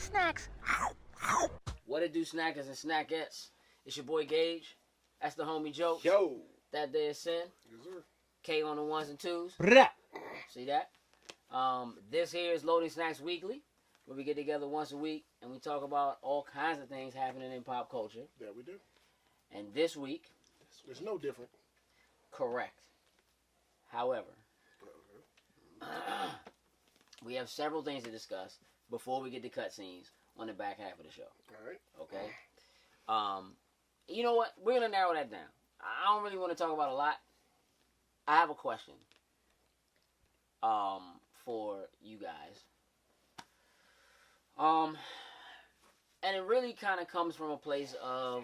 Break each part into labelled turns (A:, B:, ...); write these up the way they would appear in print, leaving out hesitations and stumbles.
A: snacks.
B: What it do, snackers and snackettes? It's your boy Gage. That's the homie Joe.
C: Yo.
B: That day is sin.
C: Yes, sir.
B: K on the ones and twos.
A: Bruh.
B: See that? This here is Loading Snacks Weekly, where we get together once a week and we talk about all kinds of things happening in pop culture.
C: Yeah, we do.
B: And this week,
C: It's no different.
B: correct. However, we have several things to discuss before we get to cutscenes on the back half of the show.
C: All right.
B: Okay? You know what? We're going to narrow that down. I don't really want to talk about a lot. I have a question for you guys. And it really kind of comes from a place of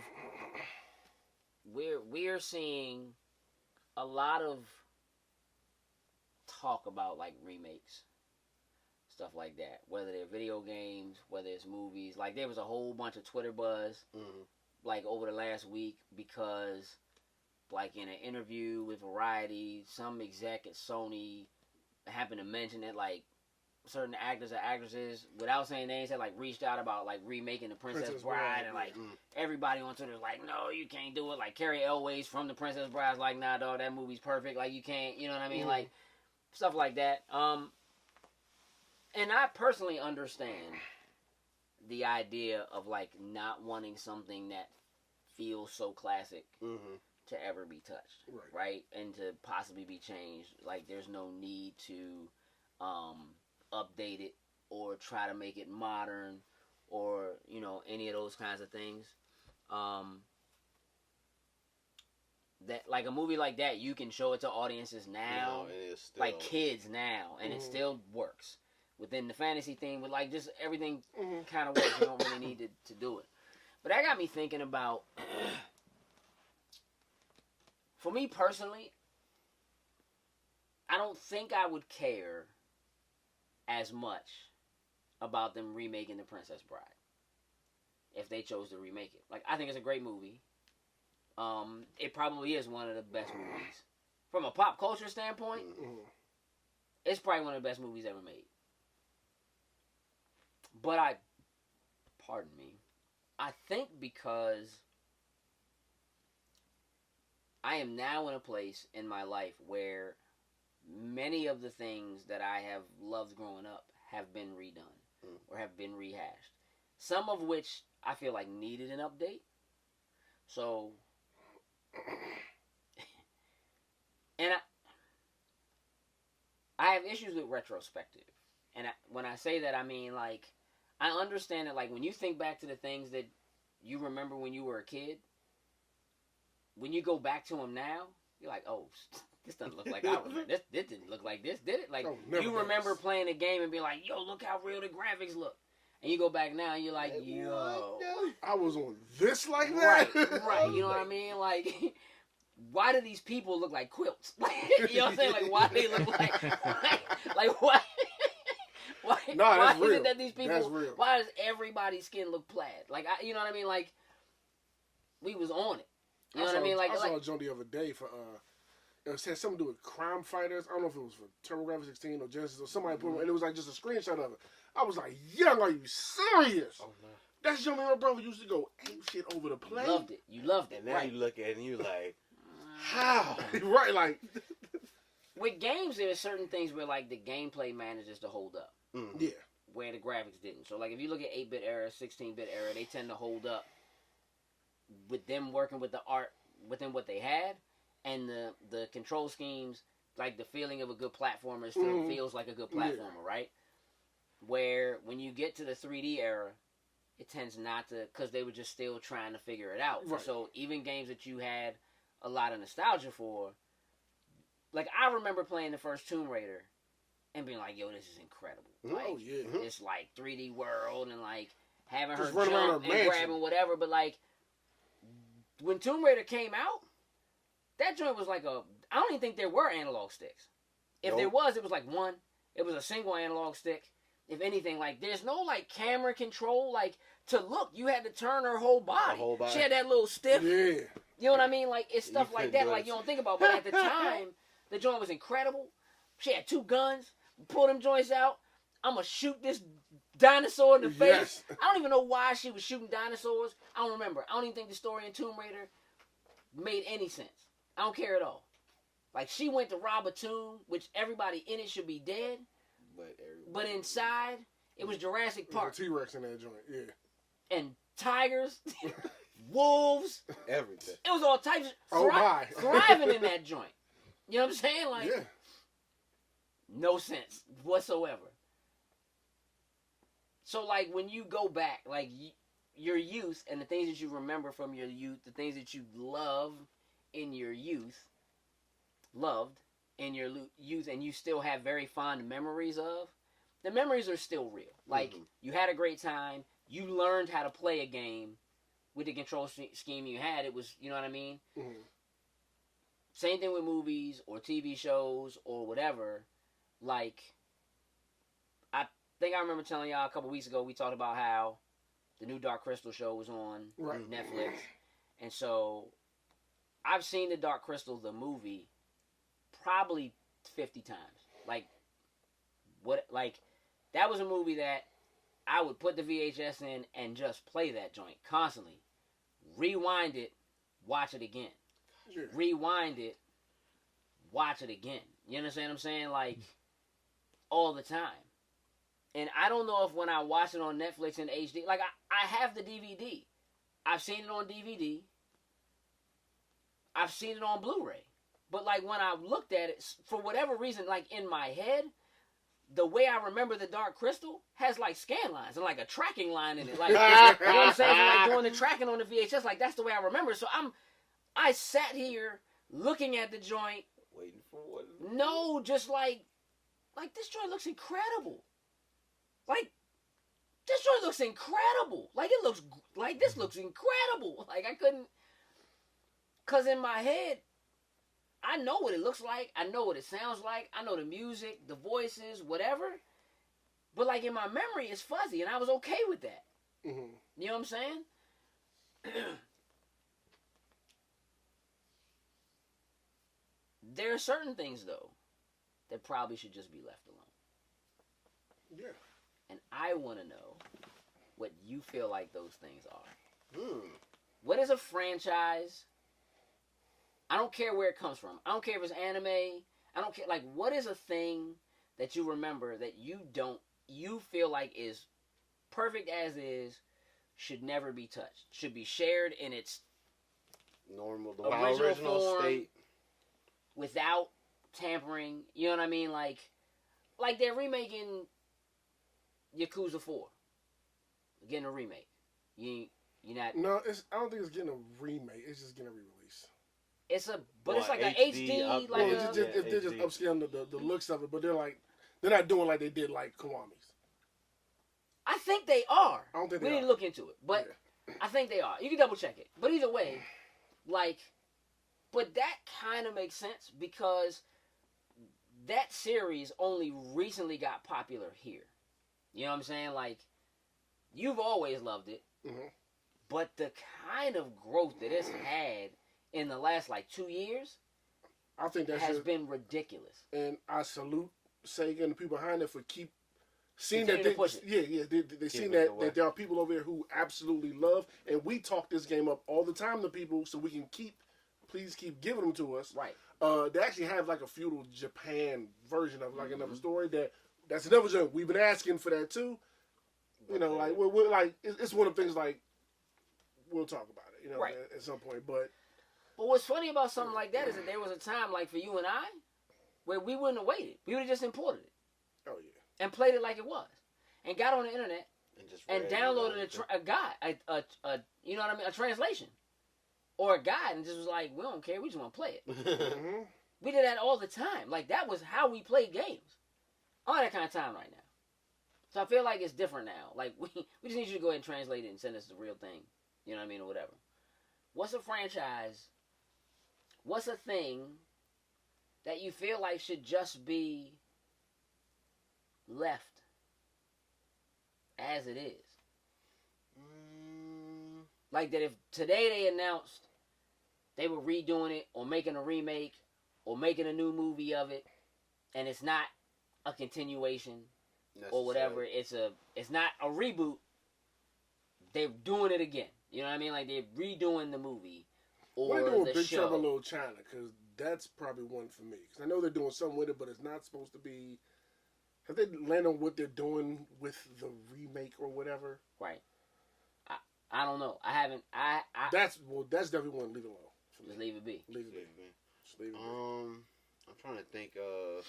B: we're seeing a lot of talk about like remakes, stuff like that, whether they're video games, whether it's movies. Like there was a whole bunch of Twitter buzz like over the last week because like in an interview with Variety, some exec at Sony happened to mention that like certain actors or actresses, without saying names, had like reached out about like remaking the Princess Bride, and like everybody on Twitter was like, no, you can't do it. Like Carrie Elways from the Princess Bride's like, nah, dog, that movie's perfect. Like you can't, you know what I mean? Like stuff like that. And I personally understand the idea of like not wanting something that feels so classic to ever be touched, right? And to possibly be changed. Like there's no need to update it or try to make it modern or, you know, any of those kinds of things. That like a movie like that, you can show it to audiences now, like kids now, and it still works within the fantasy theme with like just everything kind of works. You don't really need to do it. But that got me thinking about, for me personally, I don't think I would care as much about them remaking The Princess Bride if they chose to remake it. Like, I think it's a great movie. It probably is one of the best movies. From a pop culture standpoint, it's probably one of the best movies ever made. But I think because I am now in a place in my life where many of the things that I have loved growing up have been redone or have been rehashed. Some of which I feel like needed an update. So, and I have issues with retrospective. And when I say that, I mean like, I understand that like when you think back to the things that you remember when you were a kid, when you go back to them now, you're like, oh, this doesn't look like I remember. This didn't look like this, did it? Like, you remember playing a game and being like, yo, look how real the graphics look. And you go back now and you're like, yo.
C: I was on this like that?
B: Right. You know what I mean? Like, why do these people look like quilts? You know what I'm saying? Like, why do they look like why? Why is it that these people, why does everybody's skin look plaid? Like, you know what I mean? Like, we was on it. You know what I mean? Like,
C: I saw a joint the other day for, it had something to do with crime fighters. I don't know if it was for TurboGrafx 16 or Genesis or somebody put it, and it was like just a screenshot of it. I was like, young, are you serious? Oh, no. That's the my brother used to go ape shit over the play.
B: You loved it.
D: And now you look at it and you like, how?
C: Right, like.
B: With games, there are certain things where, like, the gameplay manages to hold up.
C: Yeah.
B: Where the graphics didn't. So, like, if you look at 8-bit era, 16-bit era, they tend to hold up with them working with the art within what they had. And the control schemes, like, the feeling of a good platformer still feels like a good platformer, right? Where, when you get to the 3D era, it tends not to, because they were just still trying to figure it out. Right. So, even games that you had a lot of nostalgia for, like, I remember playing the first Tomb Raider and being like, yo, this is incredible. Like, it's like 3D world and like having her jump and grabbing whatever. But like, when Tomb Raider came out, that joint was like I don't even think there were analog sticks. If there was, it was like one. It was a single analog stick. If anything, like, there's no like camera control. Like, to look, you had to turn her whole body. She had that little stiff.
C: Yeah.
B: You know what I mean? Like, it's stuff like that. Like, you don't think about. But at the time, the joint was incredible. She had 2 guns. Pull them joints out. I'm going to shoot this dinosaur in the face.
C: Yes.
B: I don't even know why she was shooting dinosaurs. I don't remember. I don't even think the story in Tomb Raider made any sense. I don't care at all. Like, she went to rob a tomb, which everybody in it should be dead. But inside, it was Jurassic Park.
C: T-Rex in that joint, yeah.
B: And tigers, wolves.
D: Everything.
B: It was all types thriving in that joint. You know what I'm saying? Like,
C: yeah.
B: No sense whatsoever. So, like, when you go back, like, your youth and the things that you remember from your youth, the things that you love in your youth, loved in your youth, and you still have very fond memories of, the memories are still real. Like, you had a great time. You learned how to play a game with the control scheme you had. It was, you know what I mean?
C: Mm-hmm.
B: Same thing with movies or TV shows or whatever. Like, I think I remember telling y'all a couple weeks ago, we talked about how the new Dark Crystal show was on Netflix. And so, I've seen the Dark Crystal, the movie, probably 50 times. That was a movie that I would put the VHS in and just play that joint constantly. Rewind it, watch it again.
C: Yeah.
B: Rewind it, watch it again. You understand what I'm saying? Like, all the time. And I don't know if when I watch it on Netflix in HD, like, I have the DVD. I've seen it on DVD. I've seen it on Blu-ray. But, like, when I looked at it, for whatever reason, like, in my head, the way I remember the Dark Crystal has, like, scan lines and, like, a tracking line in it. Like, you know what I'm saying? So, like, doing the tracking on the VHS, like, that's the way I remember. So, I sat here looking at the joint.
D: Waiting for what?
B: No, just like, this joint looks incredible. Like, this joint looks incredible. Like, this looks incredible. Like, I couldn't, because in my head, I know what it looks like. I know what it sounds like. I know the music, the voices, whatever. But, like, in my memory, it's fuzzy, and I was okay with that.
C: Mm-hmm.
B: You know what I'm saying? There are certain things, though, that probably should just be left alone.
C: Yeah.
B: And I want to know what you feel like those things are.
C: Mm.
B: What is a franchise? I don't care where it comes from. I don't care if it's anime. I don't care. Like, what is a thing that you remember that you feel like is perfect as is, should never be touched, should be shared in its original form,
D: state,
B: without tampering? You know what I mean? Like they're remaking Yakuza 4. Getting a remake. You not?
C: No, I don't think it's getting a remake. It's just getting a re-release.
B: It's like an HD,
C: they're just upscaling the looks of it, but they're not doing like they did like Kiwami's.
B: I think they are.
C: I don't think
B: we
C: they
B: need to look into it, but I think they are. You can double check it, but either way, but that kind of makes sense because that series only recently got popular here. You know what I'm saying? Like, you've always loved it, but the kind of growth that it's had in the last 2 years,
C: I think that
B: has been ridiculous.
C: And I salute Sega and the people behind it for seeing
B: that
C: they seen that there are people over here who absolutely love, and we talk this game up all the time to people so we can please keep giving them to us.
B: Right.
C: They actually have like a feudal Japan version of another story that's another joke. We've been asking for that too. You know, like we're like it's one of the things like we'll talk about it. You know,
B: right.
C: at some point, but
B: what's funny about something like that is that there was a time, like for you and I, where we wouldn't have waited. We would have just imported it.
C: Oh yeah.
B: And played it like it was, and got on the internet and downloaded a guide, you know what I mean, a translation or a guide, and just was like, we don't care, we just want to play it. We did that all the time. Like, that was how we played games. I don't have that kind of time right now. So I feel like it's different now. Like, we just need you to go ahead and translate it and send us the real thing. You know what I mean, or whatever. What's a franchise? What's a thing that you feel like should just be left as it is? Like that if today they announced they were redoing it or making a remake or making a new movie of it and it's not a continuation, or whatever. It's not a reboot. They're doing it again. You know what I mean? Like they're redoing the movie or
C: what are they doing
B: the
C: with Big
B: show.
C: Trouble in Little China? Because that's probably one for me. Because I know they're doing something with it, but it's not supposed to be. Have they landed on what they're doing with the remake or whatever?
B: Right. I don't know. I haven't.
C: That's definitely one. Leave it alone.
B: Just leave it be.
C: Leave it be. Just leave it be.
D: I'm trying to think of.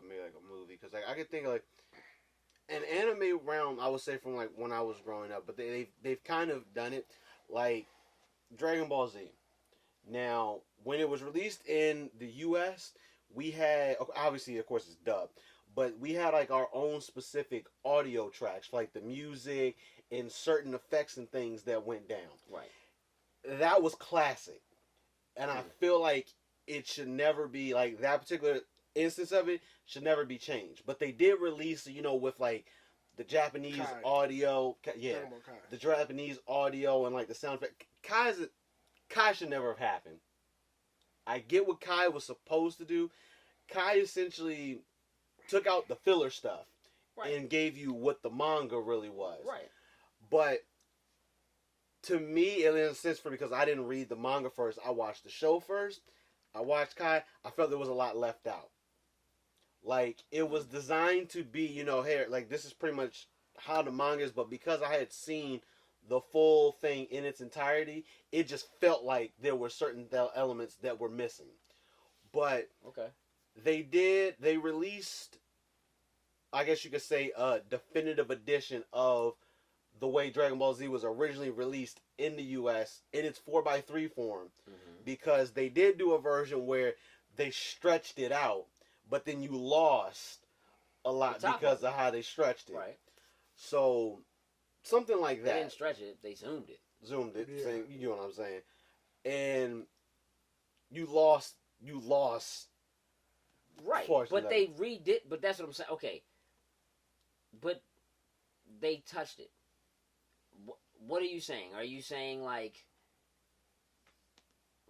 D: Maybe like a movie because like I could think of like an anime realm. I would say from like when I was growing up, but they've kind of done it like Dragon Ball Z. Now, when it was released in the U.S., we had obviously, of course, it's dubbed, but we had like our own specific audio tracks, like the music and certain effects and things that went down.
B: Right.
D: That was classic, and I feel like it should never be like that particular instance of it should never be changed. But they did release, with like the Japanese
C: Kai.
D: audio, the Japanese audio and like the sound effect. Kai should never have happened. I get what Kai was supposed to do. Kai essentially took out the filler stuff and gave you what the manga really was.
B: Right.
D: But to me, in a sense, because I didn't read the manga first, I watched the show first. I watched Kai. I felt there was a lot left out. Like, it was designed to be, hey, like, this is pretty much how the manga is, but because I had seen the full thing in its entirety, it just felt like there were certain elements that were missing. But they released, I guess you could say, a definitive edition of the way Dragon Ball Z was originally released in the U.S. in its 4x3 form, because they did do a version where they stretched it out, but then you lost a lot because of how they stretched it.
B: Right.
D: So, something like that.
B: They didn't stretch it. They zoomed it.
D: Yeah. You know what I'm saying? And you lost.
B: Right. But they redid. But that's what I'm saying. Okay. But they touched it. What are you saying? Are you saying like?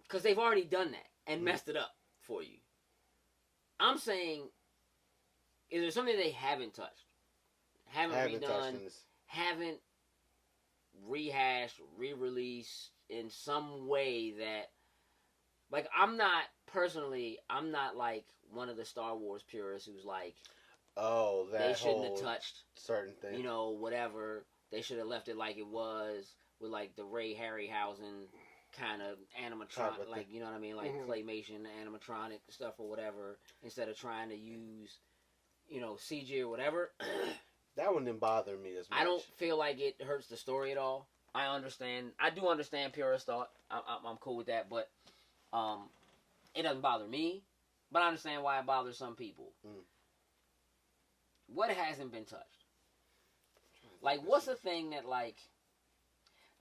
B: Because they've already done that and messed it up for you. I'm saying, is there something they haven't touched? Haven't redone? Haven't rehashed, re-released in some way that, like, I'm not like one of the Star Wars purists who's like, they shouldn't have touched
D: certain things.
B: Whatever. They should have left it like it was with like the Ray Harryhausen kind of animatronic, like, you know what I mean, like claymation animatronic stuff or whatever, instead of trying to use, CG or whatever.
D: That one didn't bother me as much.
B: I don't feel like it hurts the story at all. I do understand purist thought. I'm cool with that, but it doesn't bother me. But I understand why it bothers some people. What hasn't been touched? Like, what's the thing that, like,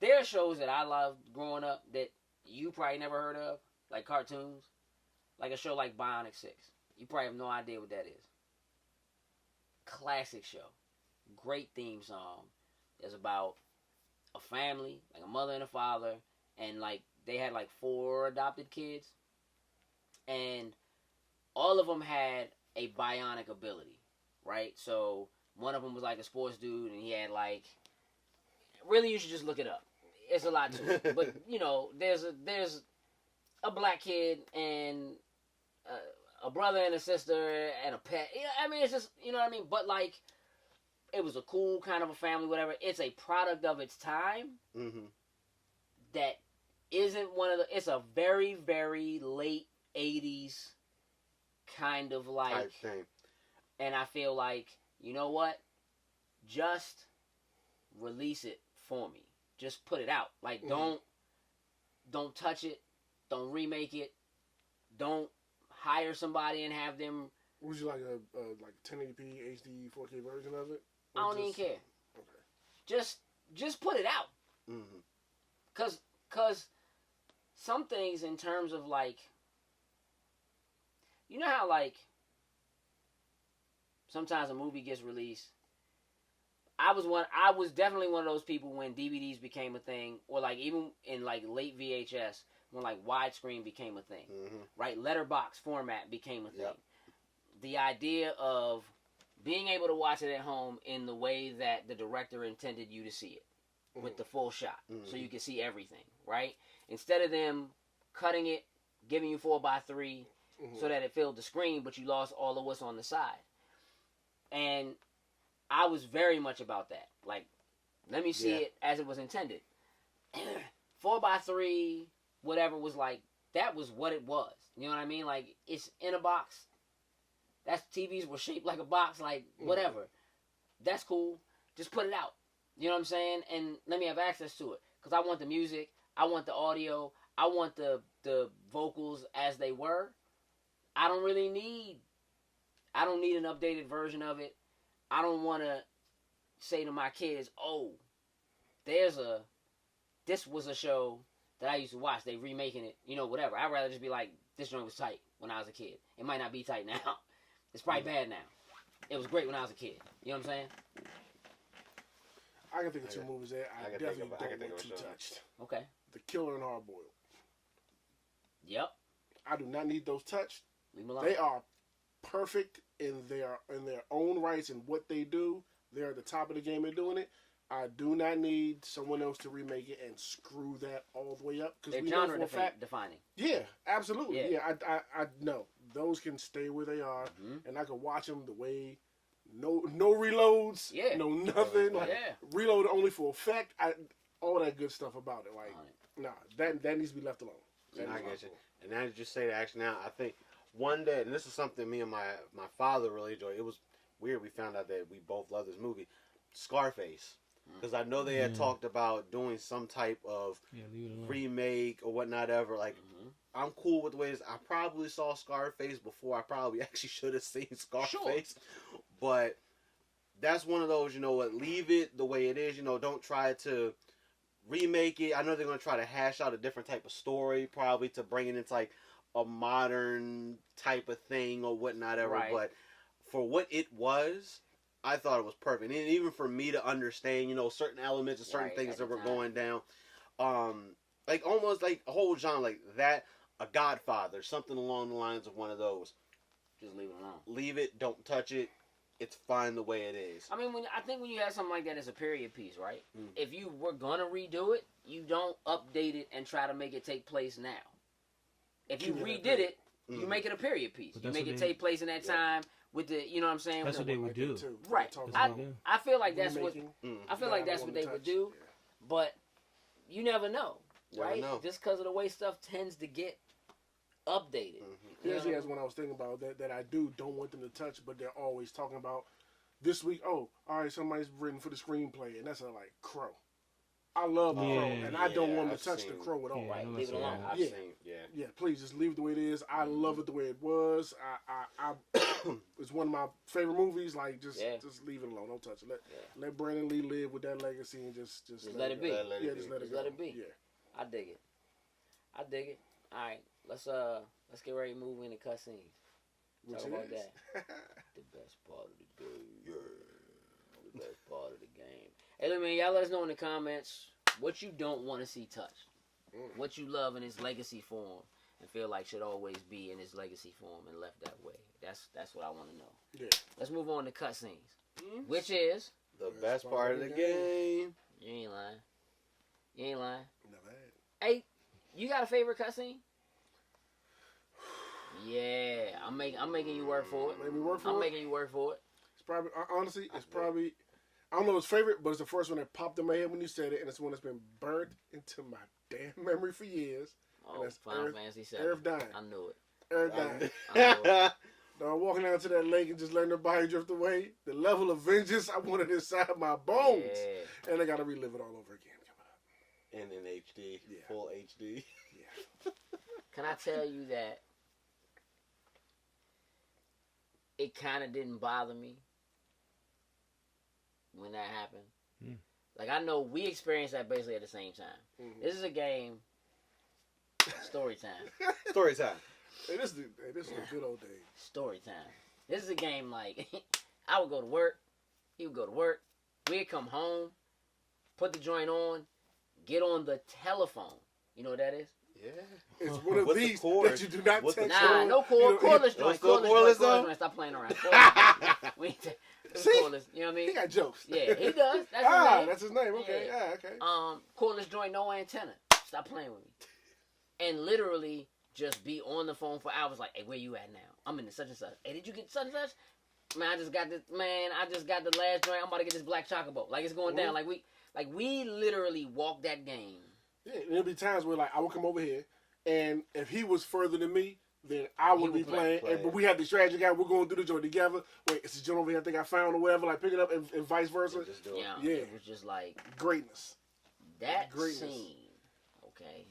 B: there are shows that I loved growing up that you probably never heard of, like cartoons. Like a show like Bionic 6. You probably have no idea what that is. Classic show. Great theme song. It's about a family, like a mother and a father, and like they had like 4 adopted kids, and all of them had a bionic ability, right? So one of them was like a sports dude, and he had like, really, you should just look it up. It's a lot to it, but there's a black kid and a brother and a sister and a pet. I mean, it's just, you know what I mean. But like, it was a cool kind of a family, whatever. It's a product of its time. That isn't one of the. It's a very, very late '80s kind of like
D: type thing.
B: And I feel like, you know what? Just release it for me. Just put it out. Like, don't touch it. Don't remake it. Don't hire somebody and have them.
C: Would you like a 1080p HD 4K version of it?
B: I don't even care. Okay. Just put it out. Cause some things in terms of like, you know how like sometimes a movie gets released. I was definitely one of those people when DVDs became a thing, or like even in like late VHS when like widescreen became a thing, right? Letterbox format became a thing. The idea of being able to watch it at home in the way that the director intended you to see it, with the full shot, so you can see everything, right? Instead of them cutting it, giving you 4:3, so that it filled the screen, but you lost all of what's on the side. And I was very much about that. Like, let me see it as it was intended. 4:3, whatever, was like, that was what it was. You know what I mean? Like, it's in a box. That's, TVs were shaped like a box, like, whatever. That's cool. Just put it out. You know what I'm saying? And let me have access to it. Because I want the music. I want the audio. I want the vocals as they were. I don't need an updated version of it. I don't want to say to my kids, oh, this was a show that I used to watch. They remaking it, you know, whatever. I'd rather just be like, this joint was tight when I was a kid. It might not be tight now. It's probably bad now. It was great when I was a kid. You know what I'm saying?
C: I can think of two movies that I definitely don't want too touched.
B: Okay.
C: The Killer and Hard Boiled.
B: Yep.
C: I do not need those touched.
B: Leave them alone.
C: They are perfect in their own rights and what they do. They're at the top of the game at doing it. I do not need someone else to remake it and screw that all the way up.
B: They're genre defining.
C: Yeah, absolutely. Yeah, I know. Those can stay where they are, and I can watch them the way, no reloads, no nothing. Like, reload only for effect. All that good stuff about it. Like, nah, that needs to be left alone.
D: I get you. And now that you say that, actually, now I think one day, and this is something me and my father really enjoyed. It was weird. We found out that we both love this movie, Scarface. Because I know they had talked about doing some type of remake or whatnot ever. Like, I'm cool with the way it is. I probably saw Scarface before I probably actually should have seen Scarface. Sure. But that's one of those, you know what, leave it the way it is. You know, don't try to remake it. I know they're going to try to hash out a different type of story probably to bring it into like a modern type of thing or whatnot ever. Right. But for what it was, I thought it was perfect. And even for me to understand, you know, certain elements and certain things that were going down, like almost like a whole genre like that, a Godfather, something along the lines of one of those.
B: Just leave it alone.
D: Leave it. Don't touch it. It's fine the way it is.
B: I mean, I think when you have something like that, it's a period piece, right? If you were gonna redo it, you don't update it and try to make it take place now. If you redid it, you make it a period piece. You make it take place in that time. With the, you know what I'm saying?
A: That's what they would do.
B: Right. I feel like that's what they would do. But you never know, right? Just because of the way stuff tends to get updated.
C: Here's one I was thinking about that I don't want them to touch, but they're always talking about this week. Oh, all right, somebody's written for the screenplay, and that's like Crow. I love the Crow, and I don't want to touch the Crow at all.
B: Right, leave it alone.
C: Yeah, please just leave it the way it is. I love it the way it was. I it's one of my favorite movies. Like, just leave it alone. Don't touch it. Let Brandon Lee live with that legacy and just
B: let it be.
C: Just let it be.
B: Yeah, I dig it. All right, let's get ready to move into cutscenes. Talk about that. The best part of the game. The best part of the game. Hey, look, man, y'all let us know in the comments what you don't want to see touched. What you love in its legacy form and feel like should always be in its legacy form and left that way. That's what I want to know. Yeah. Let's move on to cutscenes, which is
D: the best part of the game.
B: You ain't lying.
C: Never had.
B: Hey, you got a favorite cutscene? Yeah, I'm making you work for it. I'm making you work for it.
C: It's probably, honestly, I don't know his favorite, but it's the first one that popped in my head when you said it, and it's one that's been burnt into my damn memory for years.
B: Oh, Final Fantasy VII.
C: Earth dying.
B: I knew it.
C: Earth dying. Walking down to that lake and just letting her body drift away. The level of vengeance I wanted inside my bones. Yeah. And I got to relive it all over again coming up.
D: And in HD. Yeah. Full HD.
C: Yeah.
B: Can I tell you that it kind of didn't bother me when that happened? Like, I know we experienced that basically at the same time. This is a game. Story time.
D: Story time.
C: Hey, this is the good old days.
B: Story time. This is a game like I would go to work. He would go to work. We'd come home, put the joint on, get on the telephone. You know what that is?
D: Yeah.
C: It's one of
D: What's the
C: these
D: cord?
C: that you do not
D: What's the
C: text.
B: Nah,
C: on.
B: no cord, cordless joint.
D: still cordless, though?
B: Joint. Stop playing around. Cordless. We ain't
C: See?
B: cordless. You know what I
C: He
B: mean?
C: got jokes.
B: Yeah, he does. That's his name.
C: That's his name. Okay,
B: Yeah.
C: yeah, okay.
B: Cordless joint, no antenna. Stop playing with me. And literally just be on the phone for hours. Like, hey, where you at now? I'm in the such and such. Hey, did you get such and such? Man, I just got the last joint. I'm about to get this black chocobo. Like, it's going down. Like we literally walked that game.
C: Yeah, and there'll be times where like I would come over here, and if he was further than me, then I would be playing. But we had the strategy guy. We're going through the joint together. Wait, it's a joint over here I think I found or whatever. Like pick it up and vice versa.
B: Yeah, it was just like
C: greatness.
B: That scene. Okay.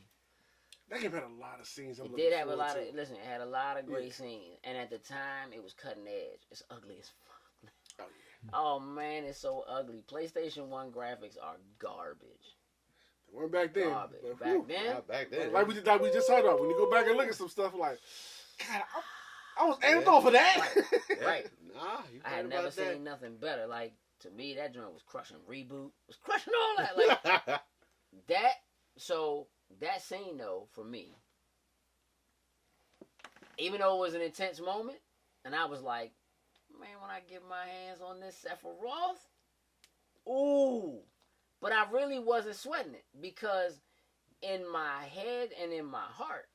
C: That game had a lot of scenes.
B: It did have a lot of. Listen, it had a lot of great scenes, and at the time, it was cutting edge. It's ugly as fuck.
C: Oh yeah.
B: Oh man, it's so ugly. PlayStation 1 graphics are garbage.
C: They weren't back then.
B: Garbage.
D: Back then.
C: Like we just talked about. When you go back and look at some stuff, like, God, I was amped off of that.
B: Right.
D: Nah,
B: I had never seen nothing better. Like to me, that joint was crushing. Reboot was crushing all that. Like that. So that scene though, for me, even though it was an intense moment, and I was like, man, when I get my hands on this Sephiroth, ooh. But I really wasn't sweating it because in my head and in my heart,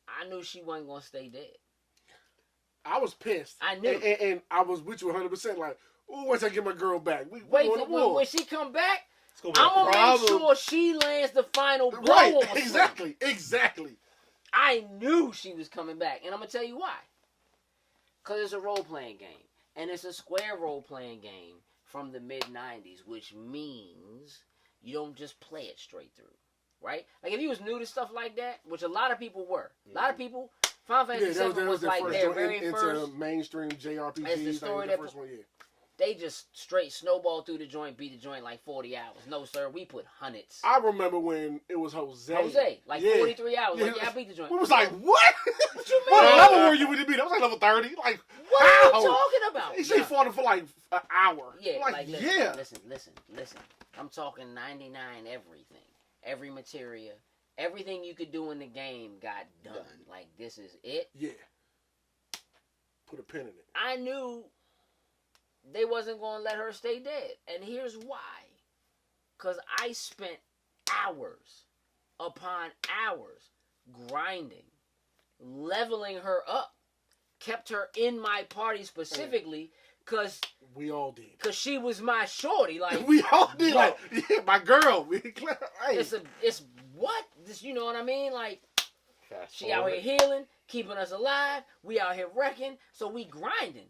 B: I knew she wasn't going to stay dead.
C: I was pissed.
B: I knew.
C: And I was with you 100%. Like, ooh, once I get my girl back.
B: Wait, when she come back,
D: I'm
B: going to make sure she lands the final blow.
C: Right,
B: on
C: exactly.
B: I knew she was coming back. And I'm going to tell you why. Because it's a role-playing game. And it's a Square role-playing game from the mid-90s, which means you don't just play it straight through. Right? Like, if you was new to stuff like that, which a lot of people were. A lot of people, Final Fantasy VII was like their very first.
C: Into mainstream JRPGs.
B: As the story
C: that first one, yeah.
B: They just straight snowballed through the joint, beat the joint like 40 hours. No, sir, we put hundreds.
C: I remember when it was Jose.
B: Like 43 hours. Like, yeah, I beat the joint.
C: We was like, what?
B: What you mean?
C: What level were you when you beat it? I was like level 30. Like,
B: what are you talking about?
C: He said he fought him for like an hour.
B: Yeah,
C: like
B: listen. I'm talking 99 everything. Every materia. Everything you could do in the game got done. Like, this is it.
C: Yeah. Put a pin in it.
B: I knew they wasn't going to let her stay dead. And here's why. Because I spent hours upon hours grinding, leveling her up, kept her in my party specifically because
C: we all did.
B: Because she was my shorty. Like
C: we all did. Like, yeah, my girl.
B: It's what? This, you know what I mean? Like, she out here healing, keeping us alive. We out here wrecking. So we grinding.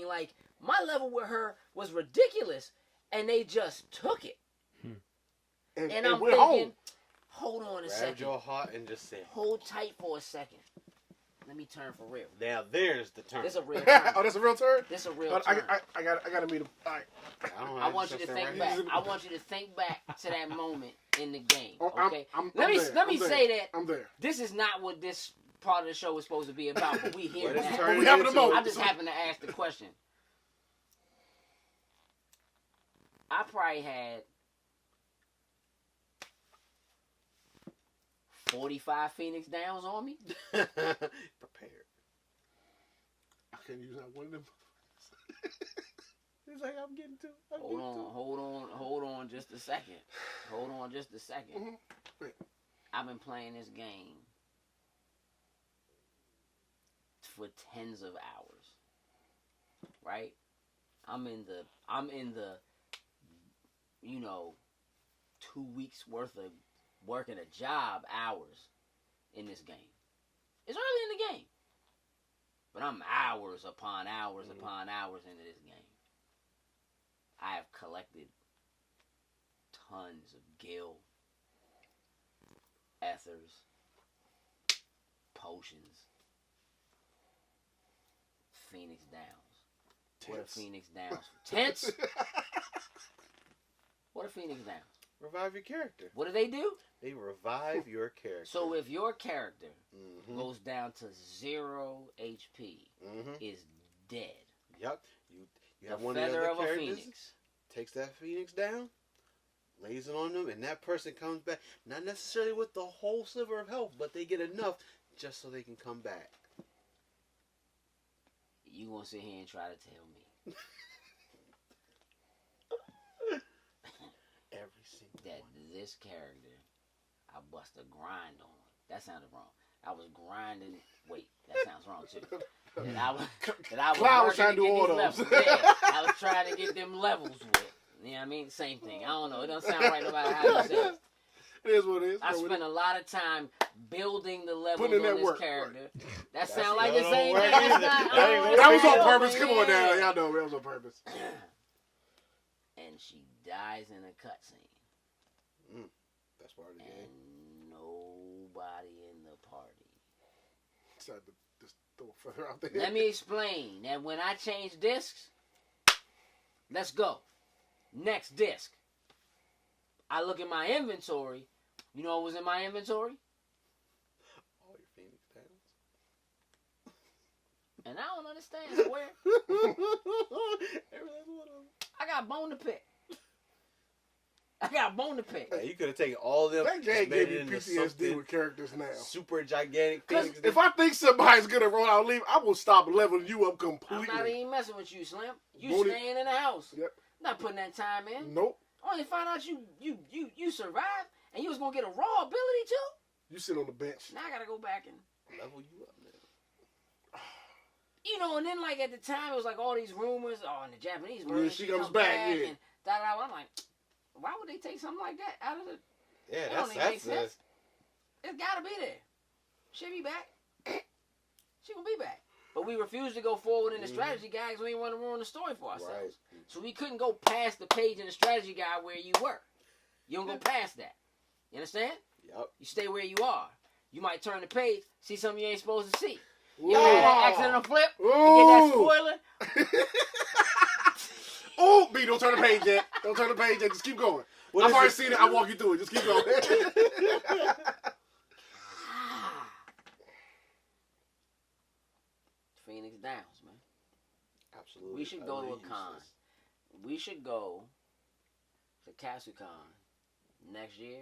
B: Like, my level with her was ridiculous. And they just took it. And I'm thinking, home. Hold on a second.
D: Grabbed your heart and just said,
B: hold tight for a second. Let me turn for real.
D: Now there's the turn.
B: This a real turn.
C: Oh, that's a real turn?
B: This a real turn.
C: I gotta meet him. All right.
B: I want you to think back. I want you to think back to that moment in the game.
C: Oh,
B: Okay. Let me say that.
C: I'm there.
B: This is not what this part of the show is supposed to be about, but we here now.
C: But we having a moment.
B: I just happened to ask the question. I probably had 45 Phoenix Downs on me.
D: Prepared.
C: I can't use that one of them.
D: It's like I'm getting to.
B: Hold on just a second.
C: Mm-hmm.
B: I've been playing this game for tens of hours. Right? I'm in the 2 weeks worth of working a job hours in this game. It's early in the game. But I'm hours upon hours upon hours into this game. I have collected tons of gil, ethers, potions, Phoenix Downs. What are Phoenix Downs? Tents? What are Phoenix Downs?
D: Revive your character.
B: What do they do?
D: They revive your character.
B: So if your character goes down to 0 HP, is dead.
D: Yep. You have
B: the
D: one of the
B: feather
D: other
B: of a
D: characters
B: phoenix
D: takes that phoenix down, lays it on them, and that person comes back, not necessarily with the whole sliver of health, but they get enough just so they can come back.
B: You gonna sit here and try to tell me
D: Every single
B: that
D: one.
B: this character, I bust a grind on. That sounded wrong. I was grinding. Wait, that sounds wrong too. That I was
C: Cloud was trying
B: working
C: to do
B: get
C: all
B: these
C: those.
B: levels. Yeah, I was trying to get them levels with. You know what I mean? Same thing. I don't know. It doesn't sound right no matter how you say it.
C: It is what it is.
B: I spent a lot of time building the levels
C: Putting in
B: on
C: that
B: this
C: work,
B: character.
C: right.
B: That sound like
D: that
B: the
D: don't
B: same
D: work
B: thing. That's
D: either.
B: not,
D: That
B: I
D: ain't
B: don't
D: work
C: That was
B: know,
C: on
B: man.
C: purpose. Come on now. Y'all know that was on purpose.
B: And she dies in a cutscene.
D: That's part of the
B: And
D: game.
B: nobody in the party.
C: Decided to just throw it further out there.
B: Let me explain that when I change discs, let's go. Next disc. I look at my inventory. You know what was in my inventory?
D: All your Phoenix Downs.
B: And I don't understand square. I got bone to pick.
D: Yeah, you could have taken all of them.
C: That game
D: just made
C: gave
D: it
C: me
D: into
C: PTSD
D: something
C: with characters now.
D: super gigantic.
B: Cause
D: Phoenix
C: If I think somebody's gonna roll out leave, I will stop leveling you up
B: I'm
C: completely.
B: not even messing with you, Slim. You
C: Won't it-
B: staying in the house.
C: Yep.
B: Not putting that time in.
C: Nope.
B: Only find out you survived and you was gonna get a raw ability too.
C: You sit on the bench.
B: Now I gotta go back and
D: level you up, man.
B: you know, and then like at the time it was like all these rumors. Oh, in the Japanese
C: Yeah,
B: version,
C: she comes back, yeah.
B: and da. I'm like, why would they take something like that out of the?
D: Yeah,
B: That don't even make
D: that's
B: sense. It's gotta be there. She'll be back. She gonna be back. But we refused to go forward in the strategy guide because we didn't want to ruin the story for ourselves.
D: right.
B: So we couldn't go past the page in the strategy guide where you were. You don't go past that. You understand?
D: Yep.
B: You stay where you are. You might turn the page, see something you ain't supposed to see.
C: Ooh.
B: You ever had that accidental flip?
C: Ooh.
B: And get that spoiler?
C: Oh, B, don't turn the page yet. Don't turn the page yet. Just keep going.
D: What
C: I've
D: is
C: already
D: it?
C: seen it. I'll walk you through it. Just keep going.
B: Phoenix Downs, man.
D: Absolutely.
B: We should go to a
D: Utterly
B: con.
D: useless.
B: We should go to Casicon next year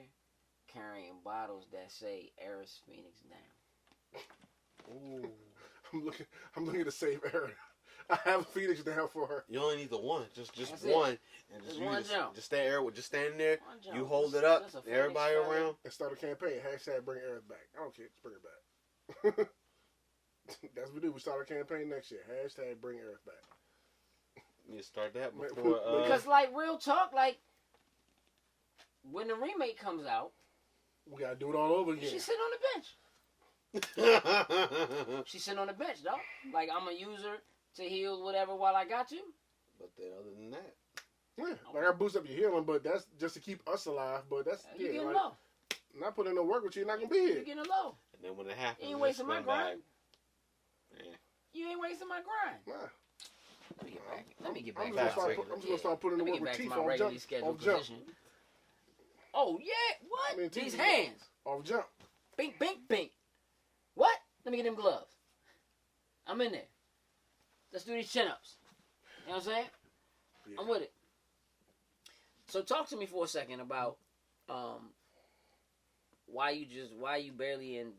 B: carrying bottles that say Eris Phoenix Down.
D: Ooh.
C: I'm looking to save Aaron. I have a Phoenix down for her.
D: You only need the one, just
B: That's
D: one,
B: it.
D: and
B: Just
D: you
B: one jump.
D: just stand there, just standing there.
B: One jump.
D: You hold it
B: Just
D: up,
B: a Phoenix
D: everybody
B: feather.
D: around.
C: And start a campaign. Hashtag bring Aaron back. I don't care. Just bring her back. That's what we do. We start a campaign next year. Hashtag bring Aaron back.
D: You need to start that before.
B: Because, like, real talk, like, when the remake comes out,
C: We gotta do it all over again.
B: she's sitting on the bench. She's sitting on the bench, though. Like, I'm going to use her to heal whatever while I got you.
D: But then, other than that,
C: Yeah, like I boost up your healing, but that's just to keep us alive. But that's
B: You getting
C: like,
B: low.
C: not putting no work with you, you're not gonna be
B: You
C: here.
B: getting low.
D: and then when it happens,
B: You ain't
D: just
B: wasting my
D: come back.
B: grind. You ain't wasting my grind.
C: Nah.
B: Let me get back. Let me get back.
C: I'm
B: to
C: just
B: my
C: gonna
B: regular-
C: I'm just gonna start putting
B: Let
C: the
B: me
C: work
B: get
C: with
B: back to
C: teeth
B: my
C: off
B: regularly
C: jump.
B: scheduled
C: Off jump.
B: position. Oh, yeah. What?
C: I mean,
B: These
C: teeth-
B: hands.
C: Off jump.
B: Bink, bink, bink. What? Let me get them gloves. I'm in there. Let's do these chin-ups. You know what I'm saying?
C: Yeah.
B: I'm with it. So talk to me for a second about why you barely in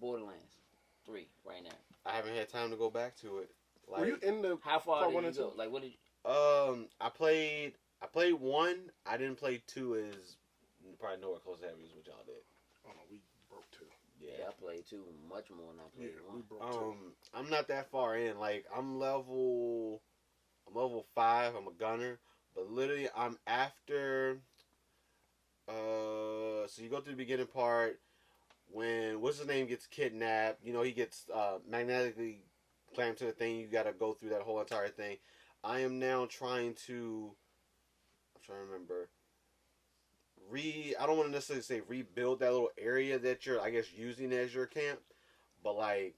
B: Borderlands 3 right now.
D: I haven't had time to go back to it. Like,
C: Were you in the?
B: How far
C: Part
B: did
C: one
B: you
C: and
B: go?
C: two?
B: Like, what did you...
D: I played 1. I didn't play 2 as probably nowhere close to that as what y'all did.
C: Oh no, we broke 2.
B: Yeah, I played 2 much more than I played
C: Yeah,
B: 1.
C: we broke 2.
D: I'm not that far in. Like I'm level 5. I'm a gunner, but literally I'm after. So you go through the beginning part when what's his name gets kidnapped. You know he gets magnetically clamped to the thing. You got to go through that whole entire thing. I am now trying to. I'm trying to remember. I don't want to necessarily say rebuild that little area that you're, I guess, using as your camp, but like,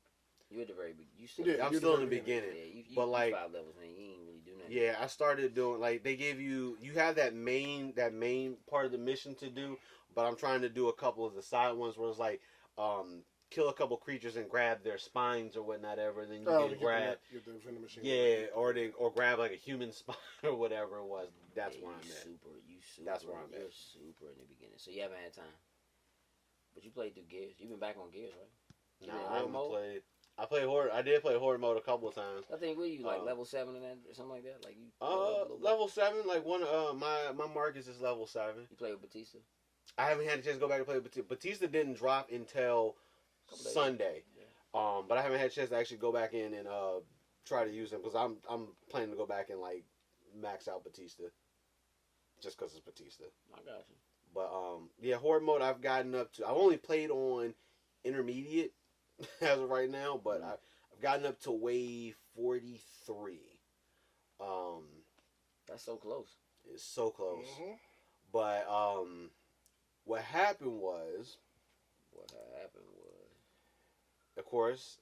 B: You at the very beginning. You still,
C: Yeah,
D: I'm
C: you're
D: still
C: the
D: in the
C: very
D: beginning.
B: yeah, you
D: but like,
B: 5 levels, man. You ain't really do nothing.
D: yeah, I started doing like they gave you have that main part of the mission to do, but I'm trying to do a couple of the side ones where it's like, kill a couple creatures and grab their spines or whatnot ever, and then you can grab,
C: Get the vending machine.
D: yeah, or grab like a human spine or whatever it was. That's
B: Yeah,
D: where
B: you
D: I'm at.
B: super, you super,
D: That's where I'm
B: you're
D: at.
B: super in the beginning, so you haven't had time. But you played through Gears. You've been back on Gears, right? You
D: Nah,
B: played
D: I
B: horde
D: haven't
B: mode?
D: played. I played horde. I did play horde mode a couple of times.
B: I think what you like
D: Um,
B: level 7 and that or something like that. Like you
D: level 7. Like one. My Marcus is level 7.
B: You play with Batista.
D: I haven't had a chance to go back and play with Batista. Batista didn't drop until Sunday.
B: Yeah.
D: But I haven't had a chance to actually go back in and try to use him because I'm planning to go back and like max out Batista, just because it's Batista.
B: I got you.
D: But yeah, horde mode I've gotten up to. I've only played on intermediate as of right now, but I've gotten up to wave 43.
B: That's so close.
D: It's so close.
C: Mm-hmm.
D: But what happened was, of course,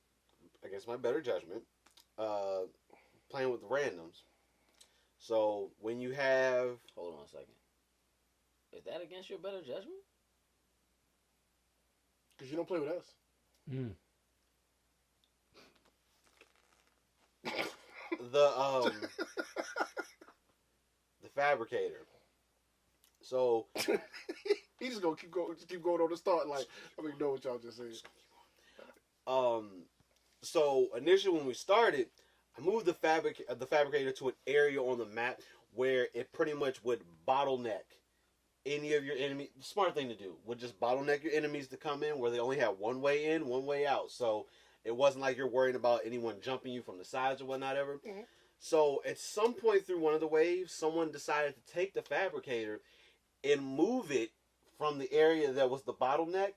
D: against my better judgment, playing with randoms. So when you have,
B: Hold on a second. Is that against your better judgment?
C: Because you don't play with us.
A: Mm.
D: the the fabricator. So
C: He just gonna keep going on the start. Like I mean, know what y'all just said.
D: So initially when we started, I moved the fabricator to an area on the map where it pretty much would bottleneck any of your enemies. The smart thing to do would just bottleneck your enemies to come in where they only have one way in, one way out. So it wasn't like you're worrying about anyone jumping you from the sides or whatnot ever.
C: Mm-hmm.
D: So at some point through one of the waves, someone decided to take the fabricator and move it from the area that was the bottleneck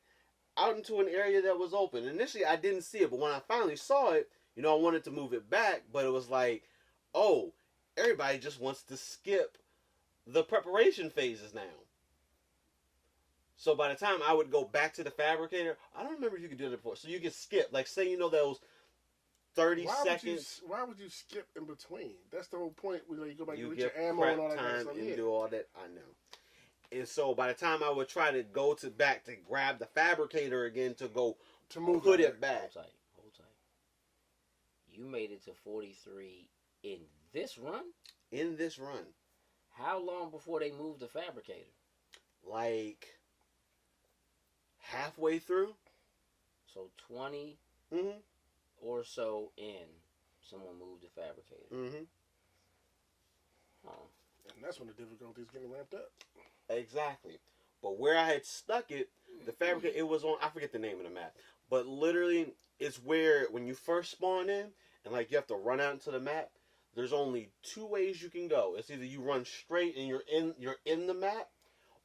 D: out into an area that was open. Initially, I didn't see it, but when I finally saw it, I wanted to move it back, but it was like, oh, everybody just wants to skip the preparation phases now. So by the time I would go back to the fabricator, I don't remember if you could do that before. So you could skip, like say those 30 seconds.
C: Why would you skip in between? That's the whole point. When you go back and
D: You
C: reach
D: get
C: your ammo
D: prep
C: and all that kind of
D: time
C: stuff.
D: and
C: Yeah.
D: do all that. I know. And so by the time I would try to go back to grab the fabricator again to go
C: To move
D: put
C: it
D: it back.
B: Hold tight. You made it to 43 in this run?
D: In this run.
B: How long before they moved the fabricator?
D: Like halfway through.
B: So 20
D: Mm-hmm.
B: or so in, someone moved the fabricator.
D: Mm-hmm.
B: Oh.
C: And that's when the difficulty is getting ramped up.
D: Exactly. But where I had stuck it, the fabricator, it was on, I forget the name of the map, but literally it's where when you first spawn in and like you have to run out into the map, there's only two ways you can go. It's either you run straight and you're in the map,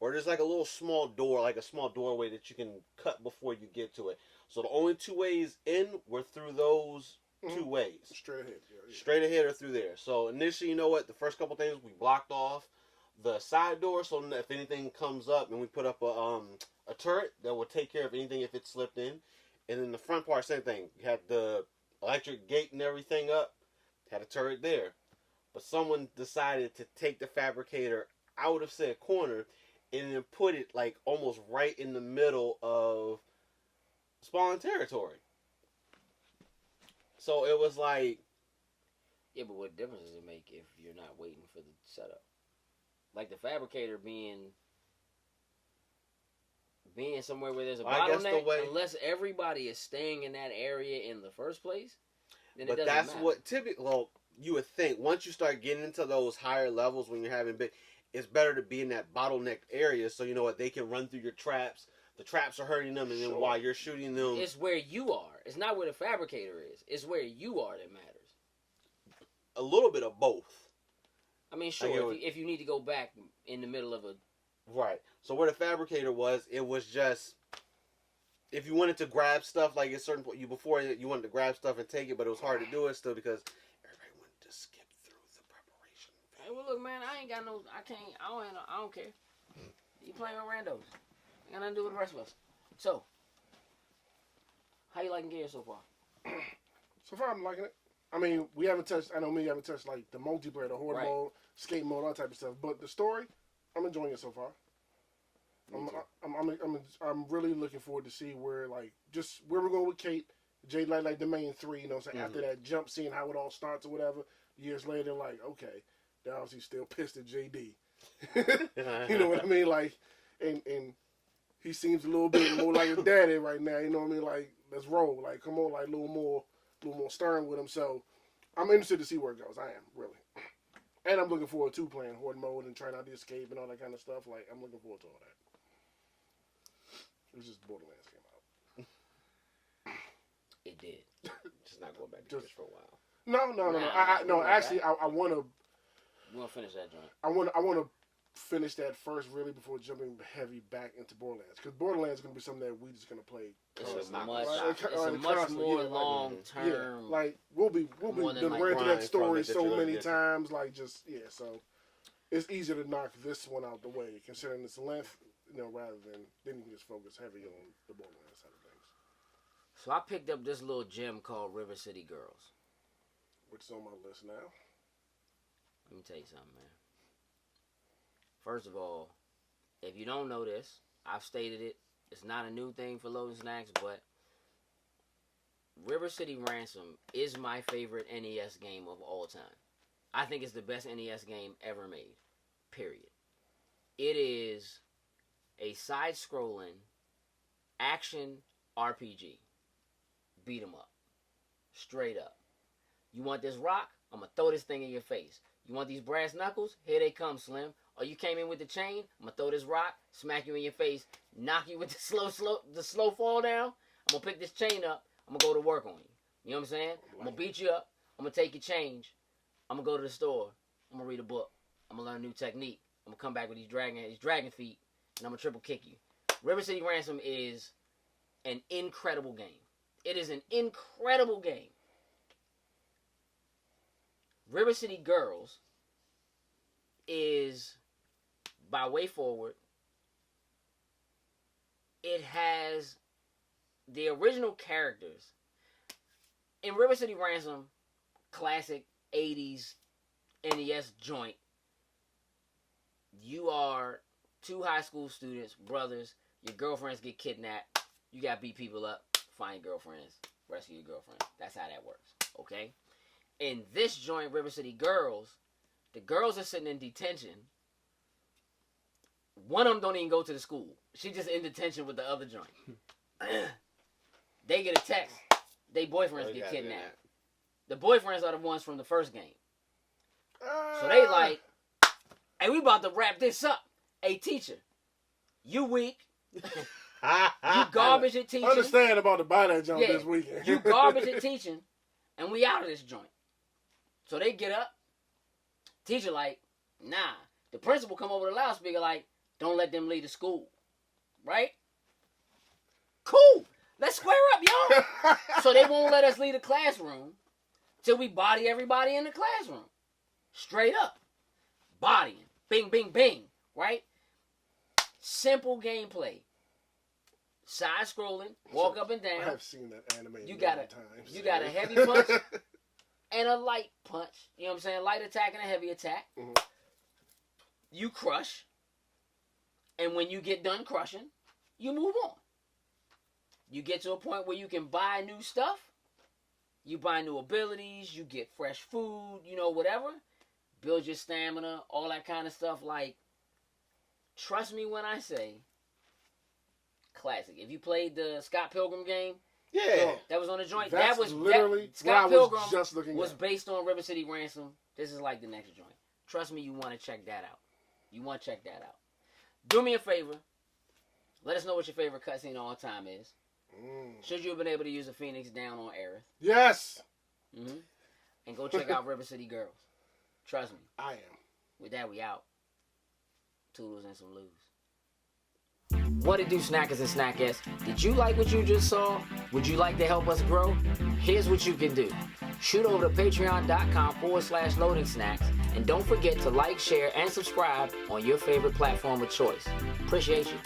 D: or there's like a little small door, like a small doorway that you can cut before you get to it. So the only two ways in were through those two ways.
C: Straight ahead. Yeah.
D: Straight ahead or through there. So initially, you know what? The first couple things we blocked off the side door, so if anything comes up, and we put up a turret that will take care of anything if it slipped in. And then the front part, same thing. You had the electric gate and everything up. Had a turret there. But someone decided to take the fabricator out of said corner and then put it like almost right in the middle of spawn territory. So it was like,
B: Yeah, but what difference does it make if you're not waiting for the setup? Like the fabricator being somewhere where there's a
D: I guess the
B: bottleneck,
D: way-
B: unless everybody is staying in that area in the first place, then it
D: but
B: doesn't
D: that's
B: matter.
D: what typically, well, you would think once you start getting into those higher levels when you're having big, it's better to be in that bottlenecked area so you know what, they can run through your traps. The traps are hurting them, and then while you're shooting them,
B: It's where you are. It's not where the fabricator is. It's where you are that matters.
D: a little bit of both.
B: I mean,
D: I
B: sure,
D: hear
B: if you need to go back in the middle of a...
D: Right. So where the fabricator was, it was just if you wanted to grab stuff like at certain point, you wanted to grab stuff and take it, but it was hard to do it still because everybody wanted to skip through the preparation.
B: Hey, well, look, man, I don't care. You playing with randos. Ain't got nothing to do with the rest of us. So, how you liking Gears so far?
C: So far, I'm liking it. I mean, we haven't touched. I know me haven't touched like the multiplayer, the horde
B: Right.
C: mode, skate mode, all that type of stuff. But the story, I'm enjoying it so far.
B: Me
C: I'm really looking forward to see where where we're going with Kate, Jade, like the main three. You know, what I'm saying after that jump, seeing how it all starts or whatever. Years later, like okay, they're obviously still pissed at JD. You know what I mean? Like, and he seems a little bit more like his daddy right now. You know what I mean? Like, let's roll. Like, come on, like a little more stern with him. So I'm interested to see where it goes. I am, really. And I'm looking forward to playing Horde mode and trying out the escape and all that kind of stuff. Like, I'm looking forward to all that. It was just Borderlands came out.
B: It did.
D: Just not going back to this for a while.
C: No. Actually, I want to.
B: You want to finish that joint?
C: I want to finish that first, really, before jumping heavy back into Borderlands. Because Borderlands is going to be something that we just going to play.
B: It's a much more long term.
C: Yeah, like we'll be done ran through that story so many times. Like so it's easier to knock this one out the way, considering its length. Rather than then you can just focus heavy on the Borderlands side of things.
B: So I picked up this little gem called River City Girls,
C: which is on my list now.
B: Let me tell you something, man. First of all, if you don't know this, I've stated it. It's not a new thing for Loading Snacks, but River City Ransom is my favorite NES game of all time. I think it's the best NES game ever made. Period. It is a side-scrolling action RPG. Beat 'em up. Straight up. You want this rock? I'm going to throw this thing in your face. You want these brass knuckles? Here they come, Slim. Or you came in with the chain? I'm going to throw this rock, smack you in your face, knock you with the slow fall down. I'm going to pick this chain up. I'm going to go to work on you. You know what I'm saying? I'm going to beat you up. I'm going to take your change. I'm going to go to the store. I'm going to read a book. I'm going to learn a new technique. I'm going to come back with these dragon feet, and I'm going to triple kick you. River City Ransom is an incredible game. It is an incredible game. River City Girls is, by way forward, it has the original characters. In River City Ransom, classic 80s NES joint, you are two high school students, brothers, your girlfriends get kidnapped, you gotta beat people up, find girlfriends, rescue your girlfriends. That's how that works, okay? In this joint, River City Girls, the girls are sitting in detention. One of them don't even go to the school. She just in detention with the other joint. They get a text. They boyfriends get kidnapped. The boyfriends are the ones from the first game. So they like, hey, we about to wrap this up. Hey, teacher, you weak. You garbage at teaching.
C: I understand about to buy that junk this weekend.
B: You garbage at teaching, and we out of this joint. So they get up. Teacher like, nah. The principal come over the loudspeaker like, don't let them leave the school. Right? Cool. Let's square up, y'all. So they won't let us leave the classroom till we body everybody in the classroom. Straight up. Bodying. Bing, bing, bing. Right? Simple gameplay. Side scrolling. Walk up and down.
C: I have seen that anime
B: you
C: times.
B: You got a heavy punch and a light punch. You know what I'm saying? Light attack and a heavy attack. Mm-hmm. You crush. And when you get done crushing, you move on. You get to a point where you can buy new stuff. You buy new abilities. You get fresh food. You know, whatever. Build your stamina. All that kind of stuff. Like, trust me when I say, classic. If you played the Scott Pilgrim game, that was on the joint.
C: That was literally
B: Scott Pilgrim
C: just looking
B: was based on River City Ransom. This is like the next joint. Trust me, you want to check that out. You want to check that out. Do me a favor. Let us know what your favorite cutscene of all time is. Should you have been able to use a Phoenix down on Aerith?
C: Yes.
B: Mm-hmm. And go check out River City Girls. Trust me.
C: I am.
B: With that, we out. Toodles and some loos. What it do, snackers and snackettes? Did you like what you just saw? Would you like to help us grow? Here's what you can do. Shoot over to patreon.com/loading snacks. And don't forget to like, share, and subscribe on your favorite platform of choice. Appreciate you.